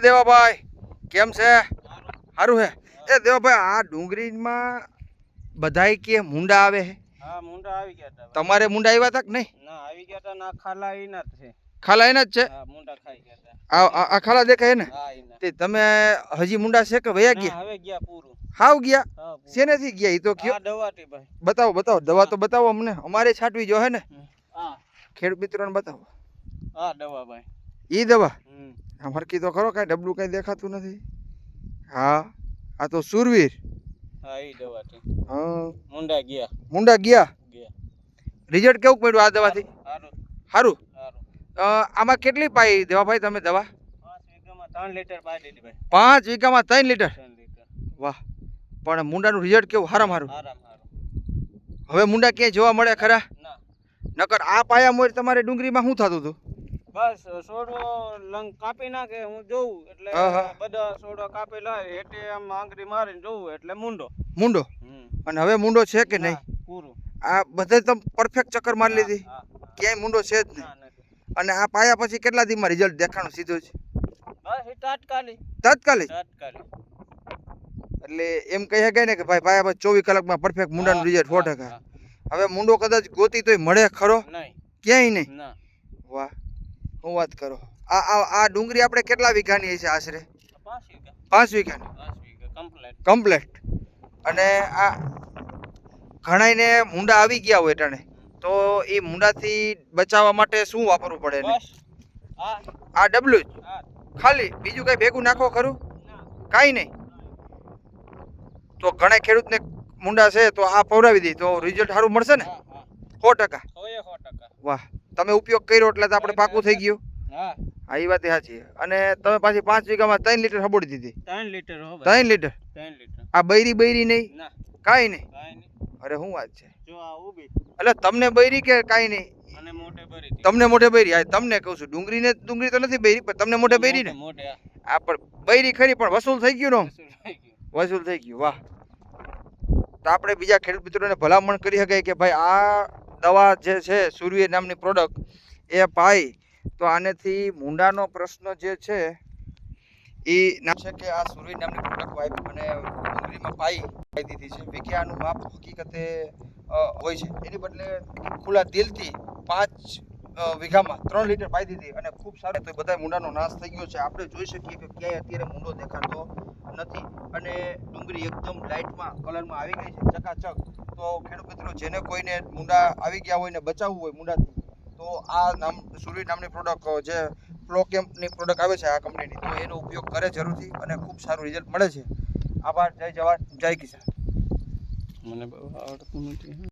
દેવાભાઈ કેમ છે? સારું હે. એ દેવાભાઈ આ ડુંગળીમાં બધાય કે મુંડા આવે હે? હા મુંડા આવી ગયા હતા. તમારે મુંડા આવ્યા હતા કે નહીં? ના આવી ગયા હતા. ના ખાલા એના જ છે. ખાલા એના જ છે? હા મુંડા ખાઈ ગયા હતા. આ ખાલા દેખાય ને? હા એના. તે તમે હજી મુંડા છે કે વયા ગયા? હવે ગયા પૂરું. હાવ ગયા? શેનેથી ગયા ઈ તો કયો? આ દવાથી ભાઈ. બતાવો દવા તો બતાવો અમને. અમારે છાંટવી જો હે ને? હા ખેડૂત મિત્રોને બતાવો. હા દવા ભાઈ. ઈ દવા? આ હરકી તો ખરો, કાંઈ ડબલું કાંઈ દેખાતું નથી. હા આ તો સુરવીર. હા ઈ દવાથી. હા મુંડા ગયા. રિઝલ્ટ કેવું પડ્યું આ દવાથી? સારું. સારું. આમાં કેટલી પાઈ દેવાભાઈ તમે દવા? 5 વીઘામાં 3 લીટર પાઈ દીધી ભાઈ. 5 વીઘામાં 3 લીટર? 3 લીટર. વાહ. પણ મુંડાનું રિઝલ્ટ કેવું? હારામાં હારું. હારામાં. હવે મુંડા ક્યાંય જોવા મળે ખરા? ના. નકર આ પાયા મોર તમારે ડુંગળીમાં શું થતું હતું? બસ છોડો લંગ કાપી નાખે હું જોઉં એટલે બધા છોડો કાપી લાવે એટલે આમ આંગળી મારીને જોઉં એટલે મુંડો. અને હવે મુંડો છે કે નહીં? પૂરું. આ બધે તમે પરફેક્ટ ચક્કર મારી લીધી? ક્યાંય મુંડો છે જ નહીં. અને આ પાયા પછી કેટલા દીમાં રિઝલ્ટ દેખાણું સીધું જ? બસ તાત્કાલિક. તાત્કાલિક? એટલે એમ કહી શકાય ને કે ભાઈ પાયા પછી 24 કલાકમાં પરફેક્ટ મુંડાનું રિઝલ્ટ 100%. હવે મુંડો કદાચ ગોતી તોય મળે ખરો? ક્યાંય નહીં. વાહ હું વાત કરો. આ ડુંગળી આપણે કેટલા વીઘાની છે આશરે? 5 વીઘાની કમ્પ્લેટ. અને આ ઘણાયને મુંડા આવી ગયા હોય ટાણે તો એ મુંડાથી બચાવવા માટે શું વાપરવું પડે ને? આ ડબલું જ ખાલી? બીજું કઈ ભેગું નાખો ખરું? કાંઈ નહીં. તો ઘણા ખેડૂતને મુંડા છે તો આ પવરાવી દે તો રિઝલ્ટ સારું મળશે ને? 100%. વાહ તમે ઉપયોગ કર્યો એટલે તો આપણે પાકું થઈ ગયું. હા એ વાત સાચી. અને તમે પાછી 5 વીઘામાં 3 લીટર હબોડી દીધી? 3 લીટર. આ બૈરી નહીં? કાંઈ નહીં. અરે શું વાત છે. એટલે તમને બૈરી કે કાંઈ નહીં? તમને મોઢે બૈરી. હા તમને કહું છું, ડુંગળી તો નથી બૈરી પણ તમને મોઢે બૈરી ને? આ પણ બૈરી ખરી પણ વસૂલ થઈ ગયું ને? વસૂલ થઈ ગયું. વાહ. તો આપણે બીજા ખેડૂત મિત્રોને ભલામણ કરી શકાય કે ભાઈ આ દવા જે છે સુરવીર નામની પ્રોડક્ટ એ પાઈ તો આનેથી મુંડાનો પ્રશ્ન જે છે એ નામ છે કે આ સુરવીર નામની પ્રોડક્ટ વાપરી અને ડુંગળીમાં પાઈ દીધી છે. વિજ્ઞાનનું માપ હકીકતે હોય છે. એની બદલે ખુલ્લા દિલથી 5 વીઘામાં 3 લીટર પાઈ દીધી અને ખૂબ સારું. તો બધા મુંડાનો નાશ થઈ ગયો છે. આપણે જોઈ શકીએ કે ક્યાંય અત્યારે મુંડો દેખાતો નથી અને ડુંગળી એકદમ લાઇટમાં કલરમાં આવી ગઈ છે ચકાચક. તો ખેડૂત મિત્રો જેને કોઈને મુંડા આવી ગયા હોય ને બચાવવું હોય મુંડાથી તો આ નામ સુરવીર નામની પ્રોડક્ટ જે ફ્લોકેમ્પની પ્રોડક્ટ આવે છે આ કંપનીની તો એનો ઉપયોગ કરે જરૂરથી અને ખૂબ સારું રિઝલ્ટ મળે છે. આભાર. જય જવાન જય કિસાન. મને બહુ આવડતું નથી.